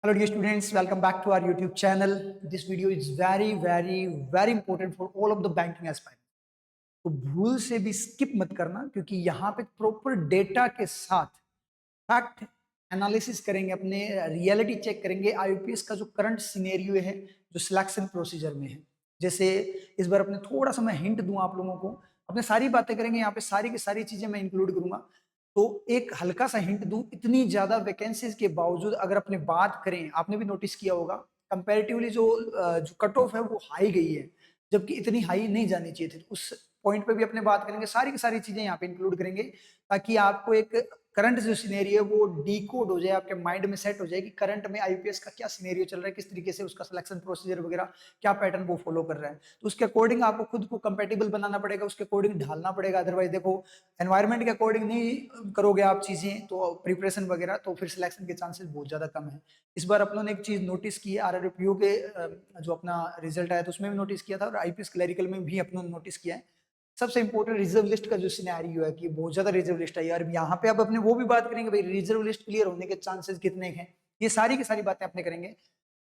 Hello dear students, welcome back to our YouTube channel. This video is very important for all of the banking aspirants. तो भूल से भी skip मत करना क्योंकि यहाँ पे प्रॉपर डेटा के साथ फैक्ट एनालिसिस करेंगे, अपने रियलिटी चेक करेंगे आईपीएस का जो करंट सिनेरियो है, जो सिलेक्शन प्रोसीजर में है। जैसे इस बार अपने थोड़ा सा मैं हिंट दूं आप लोगों को, अपने सारी बातें करेंगे यहाँ पे, सारी की सारी चीजें मैं इंक्लूड करूंगा। तो एक हल्का सा हिंट दूं, इतनी ज्यादा वैकेंसीज के बावजूद अगर अपने बात करें, आपने भी नोटिस किया होगा कंपैरेटिवली जो कट ऑफ है वो हाई गई है, जबकि इतनी हाई नहीं जानी चाहिए थी। उस पॉइंट पे भी अपने बात करेंगे, सारी की सारी चीजें यहाँ पे इंक्लूड करेंगे ताकि आपको एक करंट जो सिनेरियो है वो डीकोड हो जाए, आपके माइंड में सेट हो जाए कि करंट में आईपीएस का क्या सिनेरियो चल रहा है, किस तरीके से उसका सिलेक्शन प्रोसीजर वगैरह क्या पैटर्न वो फॉलो कर रहा है। तो उसके अकॉर्डिंग आपको खुद को कंपेटेबल बनाना पड़ेगा, उसके अकॉर्डिंग ढालना पड़ेगा। अदरवाइज देखो, एनवायरमेंट के अकॉर्डिंग नहीं करोगे आप चीजें तो प्रिपरेशन वगैरह, तो फिर सिलेक्शन के चांसेस बहुत ज्यादा कम है। इस बार अपनों ने एक चीज नोटिस की है, आरआरपीओ के जो अपना रिजल्ट आया था उसमें भी नोटिस किया था, और आईपीएस क्लरिकल में भी अपनों ने नोटिस किया है। सबसे इंपॉर्टेंट रिजर्व लिस्ट का जो सिनेरियो है कि बहुत ज्यादा रिजर्व लिस्ट है यार। यहाँ पे अब अपने वो भी बात करेंगे भाई, रिजर्व लिस्ट क्लियर होने के चांसेस कितने हैं, ये सारी की सारी बातें अपने करेंगे।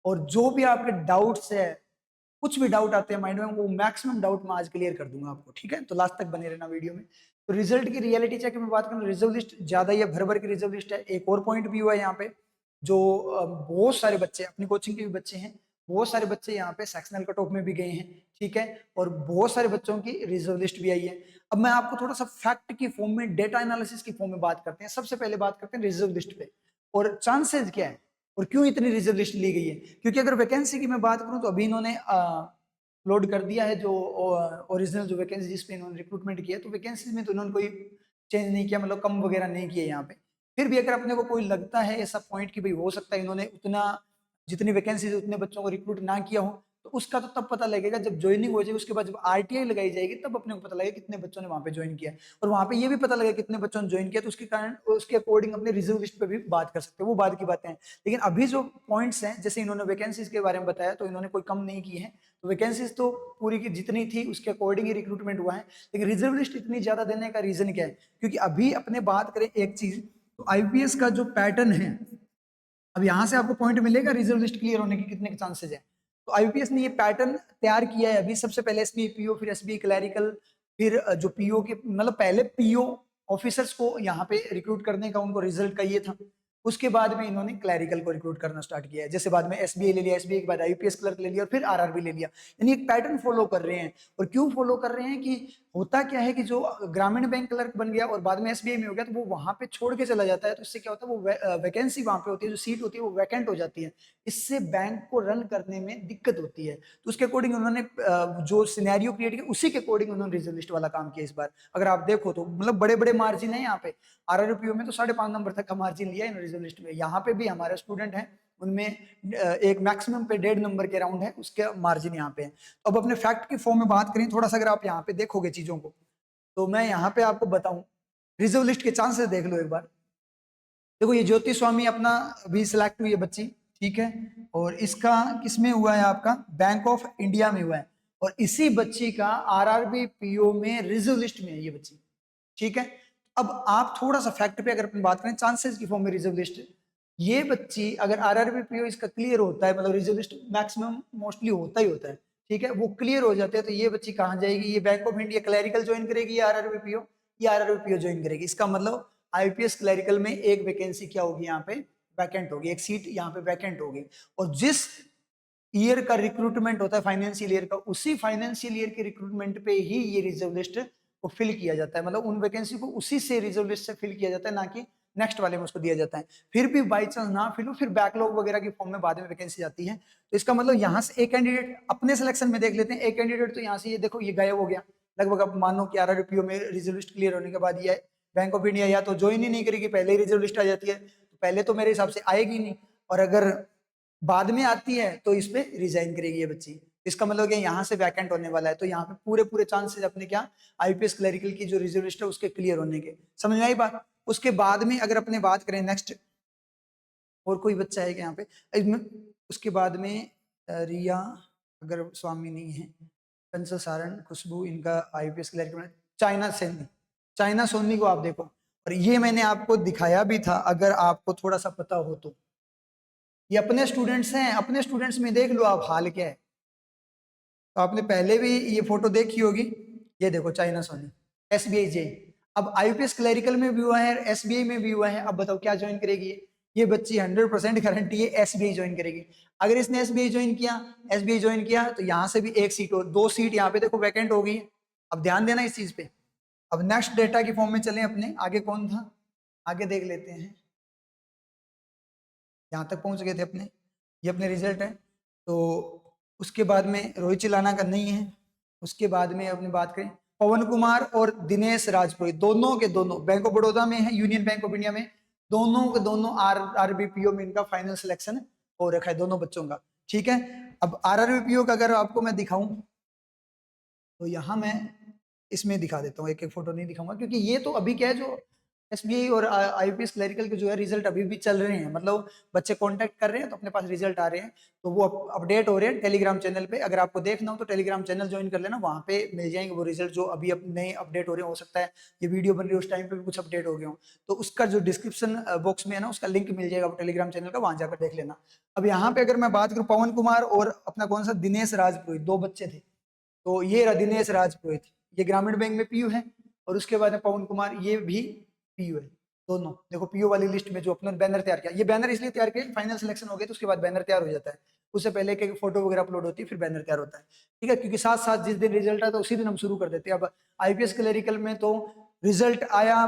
और जो भी आपके डाउट्स है, कुछ भी डाउट आते हैं माइंड में, वो मैक्सिमम डाउट मैं आज क्लियर कर दूंगा आपको, ठीक है। तो लास्ट तक बने रहना वीडियो में। तो रिजल्ट की रियलिटी चेक में बात करूं, रिजर्व लिस्ट ज्यादा ही है, भर भर की रिजर्व लिस्ट है। एक और पॉइंट भी हुआ है यहाँ पे, जो बहुत सारे बच्चे, अपनी कोचिंग के भी बच्चे हैं, बहुत सारे बच्चे यहाँ पे सेक्शनल कट ऑफ में भी गए हैं, ठीक है। और बहुत सारे बच्चों की रिजर्व लिस्ट भी आई है। अब मैं आपको थोड़ा सा फैक्ट की फॉर्म में, डेटा एनालिसिस की फॉर्म में बात करते हैं। सबसे पहले बात करते हैं रिजर्व लिस्ट पे, और चांसेस क्या है और क्यों इतनी रिजर्व लिस्ट ली गई है। क्योंकि अगर वैकेंसी की मैं बात करूं तो अभी इन्होंने अपलोड कर दिया है जो ओरिजिनल जो वैकेंसी जिस पे इन्होंने रिक्रूटमेंट किया है, तो वैकेंसी में तो इन्होंने कोई चेंज नहीं किया, मतलब कम वगैरह नहीं किया यहाँ पे। फिर भी अगर अपने को कोई लगता है ऐसा पॉइंट कि भाई हो सकता है इन्होंने उतना, जितनी वैकेंसी उतने बच्चों को रिक्रूट ना किया हो, तो उसका तो तब पता लगेगा जब ज्वाइनिंग हो जाएगी। उसके बाद जब आरटीआई लगाई जाएगी तब अपने को पता लगेगा कितने बच्चों ने वहां पे ज्वाइन किया, और वहां पे ये भी पता लगेगा कितने बच्चों ने ज्वाइन किया। तो उसके कारण उसके अकॉर्डिंग अपने रिजर्व लिस्ट पे भी बात कर सकते हैं, वो बात की बातें हैं। लेकिन अभी जो पॉइंट्स हैं, जैसे इन्होंने वैकेंसीज के बारे में बताया, तो इन्होंने कोई कम नहीं की है। तो वैकेंसीज तो पूरी की जितनी थी उसके अकॉर्डिंग ही रिक्रूटमेंट हुआ है। लेकिन रिजर्व लिस्ट इतनी ज्यादा देने का रीजन क्या है, क्योंकि अभी अपने बात करें एक चीज, तो आईपीएस का जो पैटर्न है, अब यहां से आपको पॉइंट मिलेगा रिजर्व लिस्ट क्लियर होने के कितने चांसेस है। तो आईपीएस ने ये पैटर्न तैयार किया है अभी। सबसे पहले एसबीआई पीओ, फिर एसबीआई क्लैरिकल, फिर जो पीओ के, मतलब पहले पीओ ऑफिसर्स को यहाँ पे रिक्रूट करने का उनको रिजल्ट का ये था। उसके बाद में इन्होंने क्लैरिकल को रिक्रूट करना स्टार्ट किया है। जैसे बाद में एसबीआई ले लिया, एसबीआई के बाद आईपीएस क्लर्क ले लिया, और फिर आरआरबी ले लिया। यानी एक पैटर्न फॉलो कर रहे हैं। और क्यों फॉलो कर रहे हैं कि होता क्या है कि जो ग्रामीण बैंक क्लर्क बन गया और बाद में एसबीआई में हो गया, तो वो वहां पे छोड़ के चला जाता है। तो इससे क्या होता है, वो वैकेंसी वहां पे होती है, जो सीट होती है वो वैकेंट हो जाती है। इससे बैंक को रन करने में दिक्कत होती है। तो उसके अकॉर्डिंग उन्होंने जो सिनेरियो क्रिएट किया, उसी के अकॉर्डिंग उन्होंने रिजर्व लिस्ट वाला काम किया इस बार। अगर आप देखो तो मतलब बड़े बड़े मार्जिन है यहाँ पे। आरआरपीओ में तो 5.5 नंबर तक का मार्जिन लिया है रिजर्व लिस्ट में। यहाँ पे भी हमारे स्टूडेंट हैं, उनमें एक मैक्सिमम पे 1.5 नंबर के राउंड है, उसके मार्जिन यहाँ पे है। तो अब अपने फैक्ट की फॉर्म में बात करें थोड़ा सा, अगर आप यहाँ पे देखोगे चीजों को, तो मैं यहाँ पे आपको बताऊं, रिजर्व लिस्ट के चांसेस देख लो एक बार। देखो ये ज्योति स्वामी अपना भी सिलेक्ट हुई है बच्ची, ठीक है। और इसका किसमें हुआ है, आपका बैंक ऑफ इंडिया में हुआ है। और इसी बच्ची का आरआरबी पीओ में रिजर्व लिस्ट में है ये बच्ची, ठीक है। अब आप थोड़ा सा फैक्ट पे अगर अपन बात करें, चांसेस की फॉर्म में रिजर्व लिस्ट, ये बच्ची अगर आरआरबी पीओ इसका क्लियर होता है, मतलब रिजर्व लिस्ट मैक्सिमम मोस्टली होता ही होता है, ठीक है, वो क्लियर हो जाते हैं, तो ये बच्ची कहाँ जाएगी, ये bank of India clerical join करेगी या आरआरबी पीओ, या आरआरबी पीओ ज्वाइन करेगी। इसका मतलब आईपीएस क्लैरिकल में एक वैकेंसी क्या होगी यहाँ पे, वैकेंट होगी, एक सीट यहाँ पे वैकेंट होगी। और जिस ईयर का रिक्रूटमेंट होता है फाइनेंशियल ईयर का, उसी फाइनेंशियल ईयर के रिक्रूटमेंट पे ही ये रिजर्व लिस्ट को फिल किया जाता है। मतलब उन वैकेंसी को उसी से रिजर्व लिस्ट से फिल किया जाता है, ना कि नेक्स्ट वाले में उसको दिया जाता है। फिर भी बाई चांस ना फिल हो, फिर बैकलॉग वगैरह की फॉर्म में बाद में वैकेंसी आती है। तो इसका मतलब यहाँ से एक कैंडिडेट अपने सिलेक्शन में देख लेते हैं, एक कैंडिडेट तो यहाँ से ये देखो ये गायब हो गया लगभग। अब मान लो कि आरआरपीओ में रिजर्व लिस्ट क्लियर होने के बाद ये बैंक ऑफ इंडिया या तो ज्वाइन ही नहीं करेगी, पहले ही रिजर्व लिस्ट आ जाती है, तो पहले तो मेरे हिसाब से आएगी नहीं, और अगर बाद में आती है तो इस पे रिजाइन करेगी ये बच्ची। इसका मतलब कि यहाँ से वैकेंट होने वाला है, तो यहाँ पे पूरे पूरे चांसेस अपने क्या, आईपीएस क्लरिकल की जो रिजर्व लिस्ट है उसके क्लियर होने के। समझ में आई बात। उसके बाद में अगर अपने बात करें नेक्स्ट, और कोई बच्चा है क्या यहाँ पे उसके बाद में रिया अगर स्वामी नहीं है, कंसल सारण, खुशबू, इनका आईपीएस क्लरिकल, चाइना सैनी, चाइना सोनी को आप देखो। और ये मैंने आपको दिखाया भी था, अगर आपको थोड़ा सा पता हो तो। ये अपने स्टूडेंट्स हैं, अपने स्टूडेंट्स में देख लो आप हाल क्या है। तो आपने पहले भी ये फोटो देखी होगी, ये देखो चाइना सोनी, एसबीआई जे। अब आईपीएस क्लरिकल में भी हुआ है, एसबीआई में भी हुआ है। अब बताओ क्या ज्वाइन करेगी ये बच्ची 100% गारंटी है एसबीआई ज्वाइन करेगी। अगर इसने एसबीआई ज्वाइन किया, एसबीआई ज्वाइन किया तो यहाँ से भी एक सीट और 2 सीट यहाँ पे देखो वैकेंट हो गई है। अब ध्यान देना इस चीज पे। अब नेक्स्ट डेटा की फॉर्म में चलें अपने, आगे कौन था, आगे देख लेते हैं। यहाँ तक पहुंच गए थे अपने, ये अपने रिजल्ट है। तो उसके बाद में रोहित चिलाना का नहीं है। उसके बाद में अपनी बात करें, पवन कुमार और दिनेश राजपुरोहित दोनों के दोनों बैंक ऑफ बड़ौदा में है, यूनियन बैंक ऑफ इंडिया में। दोनों के दोनों आरआरबीपीओ में इनका फाइनल सिलेक्शन हो रखा है दोनों बच्चों का। ठीक है, अब आरआरबीपीओ का अगर आपको मैं दिखाऊं तो यहाँ मैं इसमें दिखा देता हूँ, एक एक फोटो नहीं दिखाऊंगा क्योंकि ये तो अभी क्या है, जो एसबीआई और आईपीएस क्लरिकल के जो है रिजल्ट अभी भी चल रहे हैं, मतलब बच्चे कांटेक्ट कर रहे हैं तो अपने पास रिजल्ट आ रहे हैं, तो वो अपडेट हो रहे हैं टेलीग्राम चैनल पे। अगर आपको देखना हो तो टेलीग्राम चैनल ज्वाइन कर लेना, वहाँ पे मिल जाएंगे वो रिजल्ट जो अभी नए अपडेट हो रहे हैं। हो सकता है ये वीडियो बन रही है उस टाइम पे भी कुछ अपडेट हो गए हो, तो उसका जो डिस्क्रिप्शन बॉक्स में है ना, उसका लिंक मिल जाएगा टेलीग्राम चैनल का, वहां जाकर देख लेना। अब यहाँ पे अगर मैं बात करूँ, पवन कुमार और अपना कौन सा दिनेश राजपुरोहित, 2 बच्चे थे। तो ये रहा दिनेश राजपुरोहित, ये ग्रामीण बैंक में पीयू है, और उसके बाद में पवन कुमार ये भी पीयू है। दोनों देखो पीयू वाली लिस्ट में जो अपना बैनर तैयार किया, ये बैनर इसलिए तैयार किया फाइनल सिलेक्शन हो गया तो उसके बाद बैनर तैयार हो जाता है, उससे पहले एक फोटो वगैरह अपलोड होती है फिर बैनर तैयार होता है। ठीक है, क्योंकि साथ साथ जिस दिन रिजल्ट आता है उसी दिन हम शुरू कर देते हैं। अब आईपीएस क्लरिकल में तो रिजल्ट आया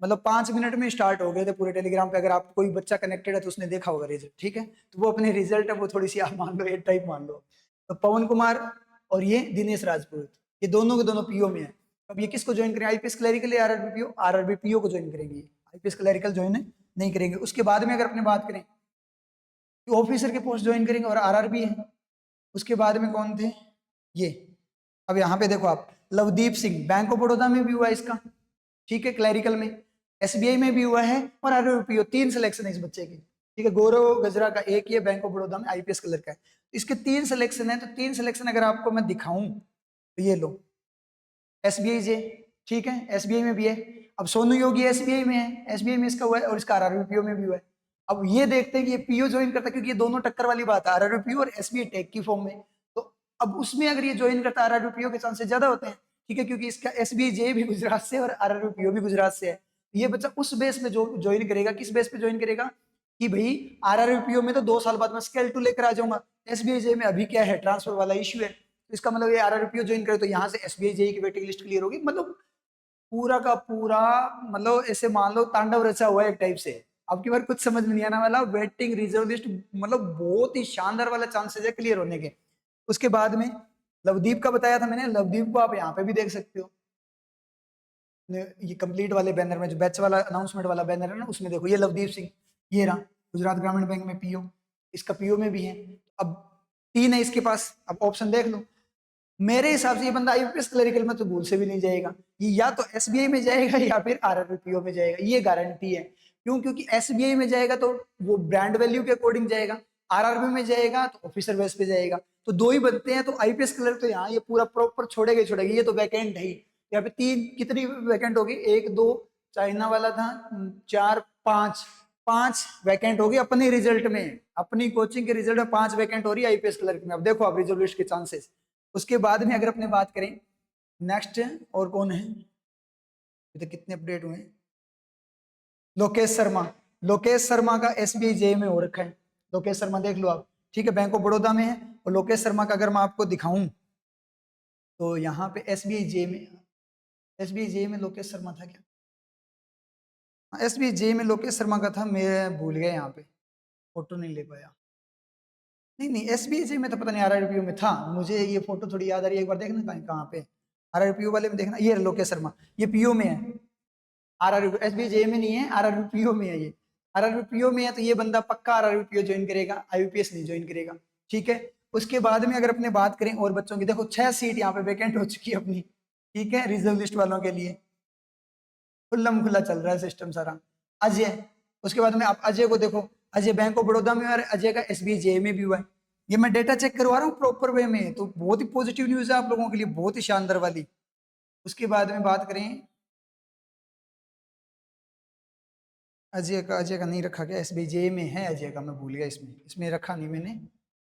मतलब 5 मिनट में स्टार्ट हो गए थे पूरे टेलीग्राम पे। अगर आप कोई बच्चा कनेक्टेड है तो उसने देखा होगा रिजल्ट। ठीक है, तो वो अपने रिजल्ट है वो थोड़ी सी आप मान लो एड टाइप मान लो। तो पवन कुमार और ये दिनेश राजपूत, ये दोनों के दोनों पीओ में है। अब ये किसको ज्वाइन करें, आईपीएस क्लरिकल या आरआरबीपीओ, आरआरबीपीओ को ज्वाइन करेंगे, आईपीएस क्लरिकल ज्वाइन नहीं करेंगे। उसके बाद में अगर अपने बात करें कि ऑफिसर के पोस्ट ज्वाइन करेंगे और आरआरबी है। उसके बाद में कौन थे ये, अब यहाँ पे देखो आप, लवदीप सिंह बैंक ऑफ बड़ौदा में भी हुआ है इसका। ठीक है, क्लरिकल में, एसबीआई में भी हुआ है और आरआरबीपीओ, 3 सिलेक्शन है इस बच्चे की। ठीक है, गौरव गजरा का एक, ये बैंक ऑफ बड़ौदा में आईपीएस क्लर्क का है। इसके 3 सिलेक्शन है, तो 3 सिलेक्शन अगर आपको मैं दिखाऊं तो ये लो एसबीआई जे। ठीक है, एसबीआई में भी है। अब सोनू योगी एसबीआई में है, एसबीआई में इसका हुआ है, और इसका आरआरबीपीओ में भी हुआ है। अब ये देखते हैं कि ये पीओ ज्वाइन करता है, क्योंकि ये दोनों टक्कर वाली बात है, आरआरबीपीओ और एसबीआई टेक की फॉर्म में। तो अब उसमें अगर ये ज्वाइन करता है आरआरबीपीओ के चांसेस ज्यादा होते हैं। ठीक है, क्योंकि इसका एसबीआई जे भी गुजरात से और आरआरबीपीओ भी गुजरात से है। ये बच्चा उस बेस में जो ज्वाइन करेगा, किस बेस पे ज्वाइन करेगा कि भाई आरआरबीपीओ में तो 2 साल बाद मैं स्केल 2 लेकर आ जाऊंगा, एसबीआई जे में अभी क्या है ट्रांसफर वाला इश्यू है। तो इसका मतलब ये आरआरबीपीओ ज्वाइन करे तो यहाँ से एसबीआई जेई की वेटिंग लिस्ट क्लियर होगी। मतलब पूरा का पूरा, मतलब ऐसे मान लो तांडव रचा हुआ है एक टाइप से। अब की बार कुछ समझ में नहीं आने वाला, वेटिंग रिजर्व लिस्ट मतलब बहुत ही शानदार वाला चांसेस है क्लियर होने के। उसके बाद में लवदीप का बताया था मैंने, लवदीप को आप यहाँ पे भी देख सकते हो, ये कंप्लीट वाले बैनर में जो बैच वाला अनाउंसमेंट वाला बैनर है ना, उसमें देखो ये लवदीप सिंह, ये रहा गुजरात ग्रामीण बैंक में पीओ, इसका पीओ में भी है। अब 3 है इसके पास, अब ऑप्शन देख लो। मेरे हिसाब से ये बंदा आईपीएस क्लरिकल में तो भूल से भी नहीं जाएगा, ये या तो एसबीआई में जाएगा या फिर आरआरबीपीओ में जाएगा, ये गारंटी है। क्यों, क्योंकि एसबीआई में जाएगा तो वो ब्रांड वैल्यू के अकॉर्डिंग जाएगा, आरआरबी में जाएगा तो ऑफिसर बेस पे जाएगा, तो 2 ही बनते हैं। तो आईपीएस क्लर्क तो यहाँ ये पूरा प्रॉपर छोड़ेगा ही छोड़ेगा, ये तो वैकेंट है ही। यहाँ पे 3 कितनी वैकेंट होगी, 1 2, चाइना वाला था 4 5, 5 वैकेंट होगी अपने रिजल्ट में, अपनी कोचिंग के रिजल्ट में 5 वैकेंट हो रही है आईपीएस क्लर्क में। अब देखो आप रिजर्व लिस्ट के चांसेस। उसके बाद में अगर अपने बात करें नेक्स्ट, और कौन है, तो कितने अपडेट हुए, लोकेश शर्मा, लोकेश शर्मा का एसबीआई जे में हो रखा है। लोकेश शर्मा देख लो आप, ठीक है, बैंक ऑफ बड़ौदा में है। और लोकेश शर्मा का अगर मैं आपको दिखाऊं तो यहाँ पे एसबीआई जे में, एसबीआई जे में लोकेश शर्मा था क्या, एसबीआई जे में लोकेश शर्मा का था, मैं भूल गया यहाँ पे, फोटो नहीं ले पाया। नहीं नहीं, एसबीआई जे में तो पता नहीं, आरआरपीओ में था, मुझे ये फोटो थोड़ी याद आ रही है, एक बार देखना कहीं कहाँ पे, आरआरपीओ वाले में देखना, ये लोकेश शर्मा, ये पीओ में है, आरआरबी एसबीआई जे में नहीं है, आरआरबीपीओ में है ये। आरआरबीपीओ में है तो ये बंदा पक्का आरआरबीपीओ ज्वाइन करेगा, आईपीएस नहीं ज्वाइन करेगा। ठीक है, उसके बाद में अगर अपने बात करें और बच्चों की, देखो 6 सीट यहाँ पे वैकेंट हो चुकी है अपनी। ठीक है, रिजर्व लिस्ट वालों के लिए खुल्लम खुल्ला चल रहा है सिस्टम सारा। अजय, उसके बाद में आप अजय को देखो, अजय बैंक ऑफ बड़ौदा में और अजय का एसबीआई जे में भी हुआ है। ये मैं डेटा चेक करवा रहा हूँ प्रॉपर वे में, तो बहुत ही पॉजिटिव न्यूज है आप लोगों के लिए, बहुत ही शानदार वाली। उसके बाद में बात करें अजय का नहीं रखा, क्या एसबीआई जे में है? अजय का मैं भूल गया, इसमें रखा नहीं मैंने,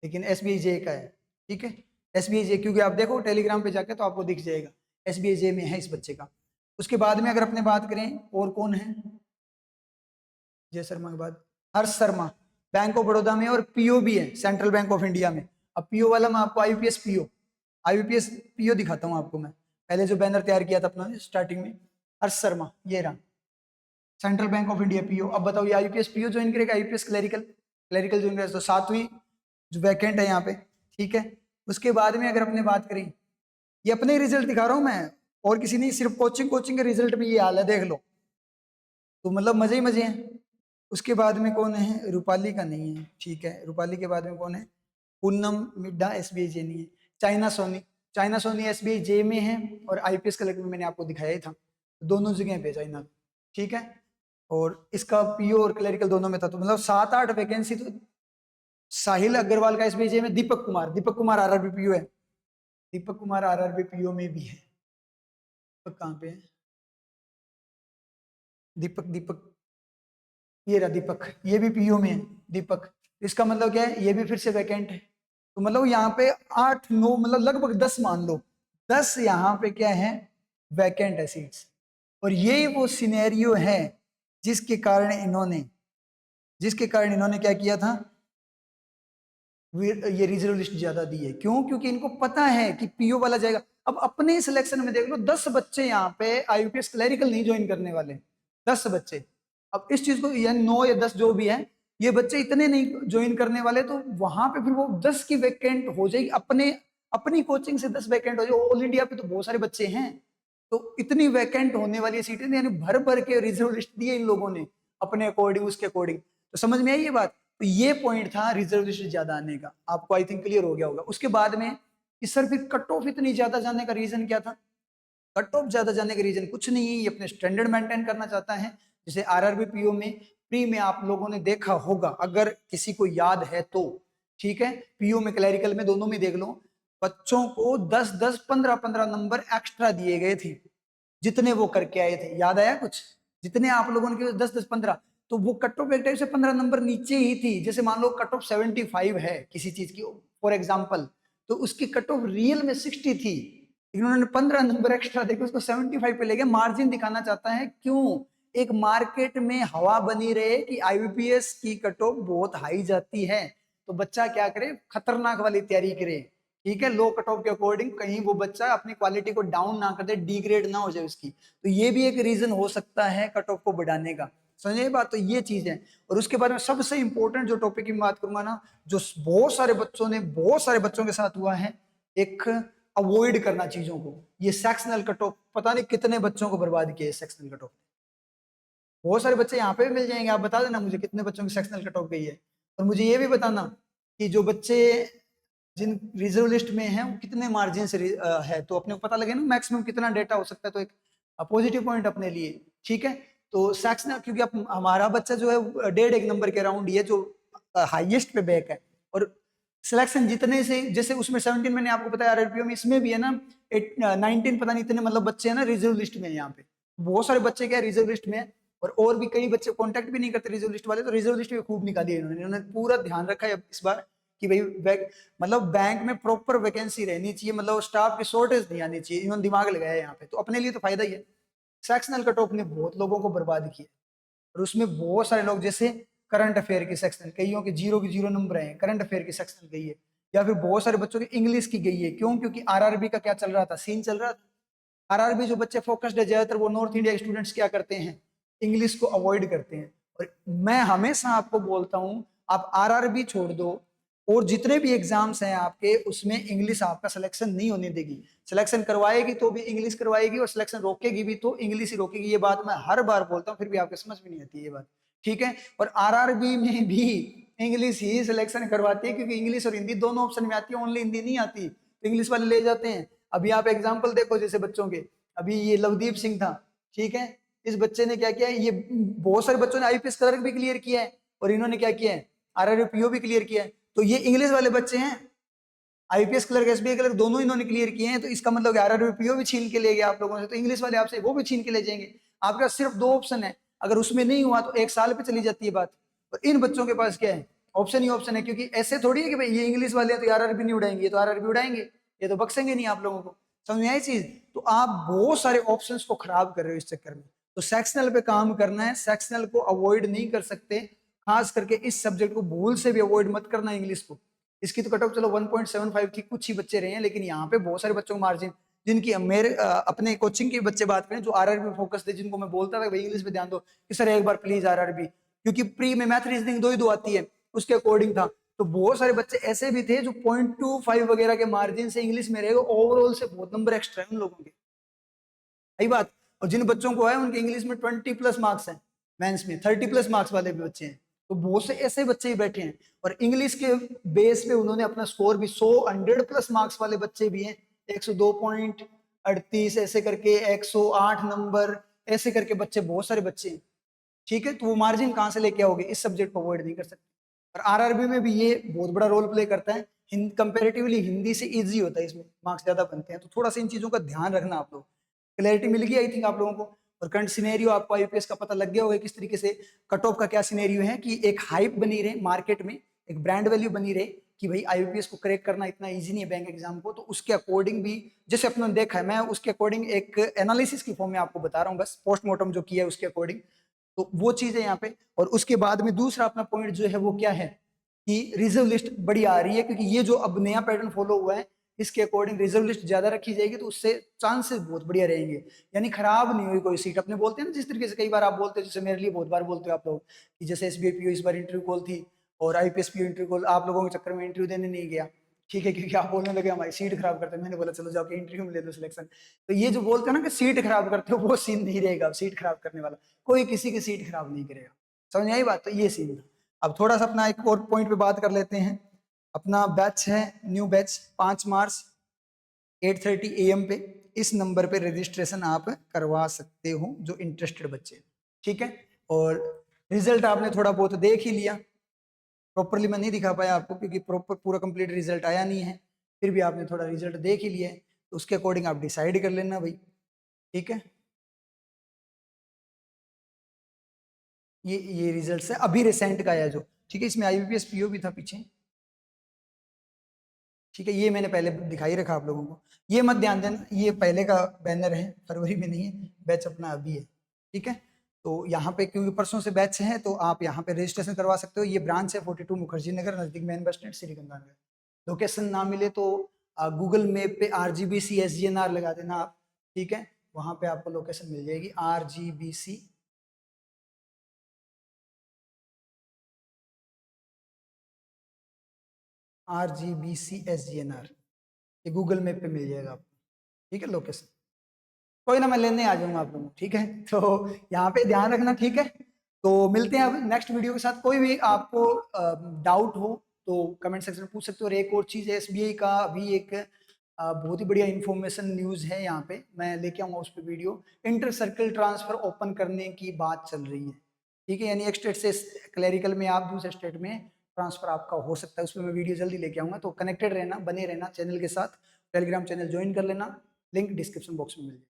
लेकिन एसबीआई जे का है। ठीक है, एसबीआई जे, क्योंकि आप देखो टेलीग्राम पे जाके तो आपको दिख जाएगा, एसबीआई जे में है इस बच्चे का। उसके बाद में अगर अपने बात करें और कौन है, जय शर्मा के बाद हर्ष शर्मा, बैंक ऑफ बड़ौदा में, और पीओ भी है सेंट्रल बैंक ऑफ इंडिया में। अब पीओ वाला मैं आपको आईबीपीएस पीओ दिखाता हूँ आपको। मैं पहले जो बैनर तैयार किया था अपना स्टार्टिंग में, हर्ष शर्मा, ये रहा central bank of India PO. अब बताओ ये आईपीएस पीओ ज्वाइन करेगा, आईपीएस क्लरिकल ज्वाइन करेगा, तो 7वीं जो वैकेंट है यहाँ पे। ठीक है, उसके बाद में अगर अपने बात करें, ये अपने रिजल्ट दिखा रहा हूँ मैं, और किसी नहीं, सिर्फ कोचिंग के रिजल्ट में ये हाल है, देख लो। तो मतलब मजे ही मजे हैं। उसके बाद में कौन है, रूपाली का नहीं है। ठीक है, रूपाली के बाद में कौन है, पूनम मिड्डा एसबीआई जे नहीं है। चाइना सोनी एसबीआई जे में है, और आईपीएस कलेक्टर में मैंने आपको दिखाया ही था, दोनों जगह पे चाइना। ठीक है, और इसका पीओ और क्लरिकल दोनों में था, तो मतलब 7-8 वैकेंसी तो। साहिल अग्रवाल का एसबीआई जे में, दीपक कुमार आरआरबी पीओ है, दीपक कुमार आरआरबी पीओ में भी है। दीपक कहाँ पे है, दीपक ये रहा दीपक, ये भी पीओ में है दीपक। इसका मतलब क्या है, ये भी फिर से वैकेंट है। तो मतलब यहाँ पे 8-9, मतलब लगभग 10 मान लो, 10 यहाँ पे क्या है, वैकेंट है सीट्स। और यही वो सिनेरियो है जिसके कारण इन्होंने क्या किया था, ये रिजर्व लिस्ट ज्यादा दी है। क्यों? क्योंकि इनको पता है कि पीओ वाला जाएगा। अब अपने सिलेक्शन में देख लो, 10 बच्चे यहाँ पे आईपीएस क्लरिकल नहीं ज्वाइन करने वाले, 10 बच्चे। अब इस चीज को, या 9 या 10 जो भी है, ये बच्चे इतने नहीं ज्वाइन करने वाले, तो वहां पे फिर वो 10 की वैकेंट हो जाएगी। अपनी कोचिंग से 10 वैकेंट हो जाए, ऑल इंडिया पे तो बहुत सारे बच्चे हैं, तो इतनी वैकेंट होने वाली सीटें, यानी भर भर के रिजर्व लिस्ट दिए इन लोगों ने अपने अकॉर्डिंग, उसके अकॉर्डिंग। तो समझ में आई ये बात? तो ये पॉइंट था रिजर्वेशन ज्यादा आने का, आपको आई थिंक क्लियर हो गया होगा। उसके बाद में कि सर फिर कट ऑफ इतनी ज्यादा जाने का रीजन क्या था? कट ऑफ ज्यादा जाने का रीजन कुछ नहीं है, ये अपने स्टैंडर्ड मेंटेन करना चाहता है। जैसे आरआरबी पीओ में प्री में आप लोगों ने देखा होगा, अगर किसी को याद है तो। ठीक है, पीओ में क्लैरिकल में दोनों में देख लो, बच्चों को 10-10, 15-15 नंबर एक्स्ट्रा दिए गए थे, जितने वो करके आए थे। याद आया कुछ? जितने आप लोगों के 10-10, 15, तो वो कट ऑफ एक टाइप से 15 नंबर नीचे ही थी। जैसे मान लो कट ऑफ 75 है किसी चीज की, फॉर एग्जाम्पल, तो उसकी कट ऑफ रियल में 60 थी, लेकिन उन्होंने 15 नंबर एक्स्ट्रा देकर उसको 75 पे ले गए। मार्जिन दिखाना चाहता है। क्यों? एक मार्केट में हवा बनी रहे कि आईबीपीएस की कट ऑफ बहुत हाई जाती है, तो बच्चा क्या करे, खतरनाक वाली तैयारी करे। ठीक है, लो कट ऑफ के अकॉर्डिंग कहीं वो बच्चा अपनी क्वालिटी को डाउन ना कर दे, डिग्रेड ना हो जाए उसकी। तो ये भी एक रीजन हो सकता है कट ऑफ को बढ़ाने का। समझे ये बात? तो ये चीज है। और उसके बाद में सबसे इंपॉर्टेंट जो टॉपिक की बात करूंगा ना, जो बहुत सारे बच्चों के साथ हुआ है, एक अवॉइड करना चीजों को, ये सेक्शनल कट ऑफ। पता नहीं कितने बच्चों को बर्बाद किया है सेक्शनल कट ऑफ। बहुत सारे बच्चे यहाँ पे भी मिल जाएंगे, आप बता देना मुझे कितने बच्चों की सेक्शनल कट ऑफ गई है। और मुझे ये भी बताना कि जो बच्चे जिन रिजर्व लिस्ट में हैं वो कितने मार्जिन से है, तो अपने को पता लगे ना मैक्सिमम कितना डेटा हो सकता है, तो एक पॉजिटिव पॉइंट अपने लिए। ठीक है, तो सेक्शन, क्योंकि अब हमारा बच्चा जो है 1.5 नंबर के अराउंड ये जो हाईएस्ट पे बैक है, और सिलेक्शन जितने से, जैसे उसमें 17 मैंने आपको बताया आरआरपीओ में, इसमें भी है ना 19 पता नहीं इतने, मतलब बच्चे हैं ना रिजर्व लिस्ट में। यहाँ पे बहुत सारे बच्चे क्या रिजर्व लिस्ट में है, और भी कई बच्चे कॉन्टेक्ट भी नहीं करते रिजर्व लिस्ट वाले, तो रिजर्व लिस्ट भी खूब निकाली है इन्होंने पूरा ध्यान रखा है इस बार कि भाई मतलब बैंक में प्रॉपर वैकेंसी रहनी चाहिए, मतलब स्टाफ की शॉर्टेज नहीं आनी चाहिए, इन्होंने दिमाग लगाया है यहाँ पे, तो अपने लिए तो फायदा ही है। सेक्शनल कट ऑफ ने बहुत लोगों को बर्बाद किया, और उसमें बहुत सारे लोग, जैसे करंट अफेयर की सेक्शन, कईयों के 0 के 0 नंबर हैं, करंट अफेयर की सेक्शन गई है, या फिर बहुत सारे बच्चों की इंग्लिश की गई है। क्यों? क्योंकि आरआरबी का क्या चल रहा था, सीन चल रहा था। आरआरबी जो बच्चे फोकस्ड है ज्यादातर, वो नॉर्थ इंडिया स्टूडेंट्स क्या करते हैं, इंग्लिश को अवॉइड करते हैं। और मैं हमेशा आपको बोलता हूं, आप आरआरबी छोड़ दो, और जितने भी एग्जाम्स हैं आपके, उसमें इंग्लिश आपका सिलेक्शन नहीं होने देगी। सिलेक्शन करवाएगी तो भी इंग्लिश करवाएगी, और सिलेक्शन रोकेगी भी तो इंग्लिश ही रोकेगी। ये बात मैं हर बार बोलता हूँ, फिर भी आपको समझ में नहीं आती ये बात। ठीक है, और आरआरबी में भी इंग्लिश ही सिलेक्शन करवाती है, क्योंकि इंग्लिश और हिंदी दोनों ऑप्शन में आती है, ओनली हिंदी नहीं आती, तो इंग्लिश वाले ले जाते हैं। अभी आप एग्जाम्पल देखो, जैसे बच्चों के, अभी ये लवदीप सिंह था, ठीक है, इस बच्चे ने क्या किया है, ये बहुत सारे बच्चों ने आईपीएस क्लर्क भी क्लियर किया है, और इन्होंने क्या किया है, आरआरबी पीओ भी क्लियर किया है। तो ये इंग्लिश वाले बच्चे हैं, आईपीएस क्लर्क एसबीआई क्लर्क दोनों इन्होंने क्लियर किए हैं, तो इसका मतलब आरआरबी पीओ भी छीन के ले गए आप लोगों से, तो इंग्लिश वाले आपसे वो भी छीन के ले जाएंगे। आपके पास सिर्फ 2 ऑप्शन है, अगर उसमें नहीं हुआ तो 1 साल पे चली जाती है बात। और इन बच्चों के पास क्या है, ऑप्शन ही ऑप्शन है, क्योंकि ऐसे थोड़ी है कि भाई ये इंग्लिश वाले हैं तो आरआरबी नहीं उड़ाएंगे, ये तो आरआरबी उड़ाएंगे, ये तो बख्शेंगे नहीं आप लोगों को। समझ में आई चीज? तो आप बहुत सारे ऑप्शंस को खराब कर रहे हो इस चक्कर में। तो सेक्शनल पे काम करना है, सेक्शनल को अवॉइड नहीं कर सकते, खास करके इस सब्जेक्ट को भूल से भी अवॉइड मत करना इंग्लिश को। इसकी तो कट ऑफ चलो 1.75 थी, कुछ ही बच्चे रहे हैं, लेकिन यहाँ पे बहुत सारे बच्चों को मार्जिन, जिनकी मेरे अपने कोचिंग के बच्चे बात करें जो आरआरबी फोकस थे, जिनको मैं बोलता था भाई इंग्लिश पे ध्यान दो कि सर एक बार प्लीज आरआरबी, क्योंकि प्री में मैथ रीजनिंग दो ही दो आती है, उसके अकॉर्डिंग था। तो बहुत सारे बच्चे ऐसे भी थे जो 0.25 वगैरह के मार्जिन से इंग्लिश में रहेगा, ओवरऑल से बहुत नंबर एक्स्ट्रा है उन लोगों के। सही बात। और जिन बच्चों को है उनके इंग्लिश में 20+ मार्क्स हैं, मेंस में 30+ मार्क्स वाले भी बच्चे हैं। तो बहुत से ऐसे बच्चे ही बैठे हैं, और इंग्लिश के बेस पे उन्होंने अपना स्कोर भी 100+ मार्क्स वाले बच्चे भी हैं, 102.38 ऐसे करके, 108 नंबर ऐसे करके बच्चे, बहुत सारे बच्चे हैं। ठीक है, तो वो मार्जिन कहाँ से लेके आओगे, इस सब्जेक्ट को अवॉइड नहीं कर सकते। और आरआरबी में भी ये बहुत बड़ा रोल प्ले करता है, कंपेरेटिवली हिंदी से इजी होता है, इसमें मार्क्स ज्यादा बनते हैं। तो थोड़ा सा इन चीजों का ध्यान रखना आप लोग। क्लैरिटी मिल गई आई थिंक आप लोगों को। और करंट सिनेरियो आपको आईपीएस का पता लग गया होगा किस तरीके से कट ऑफ का क्या सिनेरियो है, कि एक हाइप बनी रहे मार्केट में, एक ब्रांड वैल्यू बनी रहे कि भाई आईपीएस को क्रैक करना इतना इजी नहीं है बैंक एग्जाम को। तो उसके अकॉर्डिंग भी जैसे अपने देखा है, मैं उसके अकॉर्डिंग एक एनालिसिस की फॉर्म में आपको बता रहा हूँ, बस पोस्टमार्टम जो किया है उसके अकॉर्डिंग। तो वो चीज है यहाँ पे। और उसके बाद में दूसरा अपना पॉइंट जो है वो क्या है, कि रिजर्व लिस्ट बड़ी आ रही है, क्योंकि ये जो अब नया पैटर्न फॉलो हुआ है इसके अकॉर्डिंग रिजर्व लिस्ट ज्यादा रखी जाएगी, तो उससे चांसेस बहुत बढ़िया रहेंगे, यानी खराब नहीं हुई कोई सीट। अपने बोलते हैं ना जिस तरीके से, कई बार आप बोलते हो, जैसे मेरे लिए बहुत बार बोलते हो आप लोग कि जैसे एसबीआई पीओ इस बार इंटरव्यू कॉल थी, और आईपीएस पीओ इंटरव्यू कॉल, आप लोगों के चक्कर में इंटरव्यू देने नहीं गया, ठीक है, क्योंकि आप बोलने लगे हमारी सीट खराब करते हैं। मैंने बोला चलो जाके इंटरव्यू में ले लो सिलेक्शन। तो ये जो बोलते हो ना कि सीट खराब करते हो, वो सीन नहीं रहेगा। सीट खराब करने वाला कोई किसी की सीट खराब नहीं करेगा। समझ आई बात? तो ये सीन था। अब थोड़ा सा अपना एक और पॉइंट पे बात कर लेते हैं। अपना बैच है, न्यू बैच 5 मार्च 8:30 AM पे, इस नंबर पे रजिस्ट्रेशन आप करवा सकते हो जो इंटरेस्टेड बच्चे। ठीक है, और रिजल्ट आपने थोड़ा बहुत देख ही लिया, प्रॉपरली मैं नहीं दिखा पाया आपको क्योंकि प्रॉपर पूरा कंप्लीट रिजल्ट आया नहीं है, फिर भी आपने थोड़ा रिजल्ट देख ही लिया है, तो उसके अकॉर्डिंग आप डिसाइड कर लेना भाई। ठीक है, ये रिजल्ट है अभी रिसेंट का है जो, ठीक है, इसमें आईबीपीएस पीओ भी था पीछे। ठीक है, ये मैंने पहले दिखा ही रखा आप लोगों को, ये मत ध्यान देना, ये पहले का बैनर है, फरवरी में नहीं है, बैच अपना अभी है। ठीक है, तो यहाँ पे क्योंकि परसों से बैच है तो आप यहाँ पे रजिस्ट्रेशन करवा सकते हो। ये ब्रांच है 42 मुखर्जी नगर, नजदीक main bus stand Sriganganagar. Location ना मिले तो गूगल मैप पे RGBC SGNR लगा देना आप। ठीक है, वहां पे आपको लोकेशन मिल जाएगी, RGBC SGNR, ये गूगल मैप पे मिल जाएगा आपको। ठीक है, लोकेशन कोई ना, मैं लेने आ जाऊंगा आप लोगों को। ठीक है, तो यहाँ पे ध्यान रखना। ठीक है, तो मिलते हैं अब नेक्स्ट वीडियो के साथ। कोई भी आपको डाउट हो तो कमेंट सेक्शन में पूछ सकते हो। और एक और चीज है, एसबीआई का अभी एक बहुत ही बढ़िया इन्फॉर्मेशन न्यूज है, यहाँ पे मैं लेके आऊंगा उस पर video. Inter circle transfer open करने की बात चल रही है। ठीक है, यानी एक स्टेट से क्लैरिकल में आप दूसरे स्टेट में ट्रांसफर आपका हो सकता है, उस पर मैं वीडियो जल्दी लेके आऊंगा। तो कनेक्टेड रहना, बने रहना चैनल के साथ। टेलीग्राम चैनल ज्वाइन कर लेना, लिंक डिस्क्रिप्शन बॉक्स में मिल जाएगा।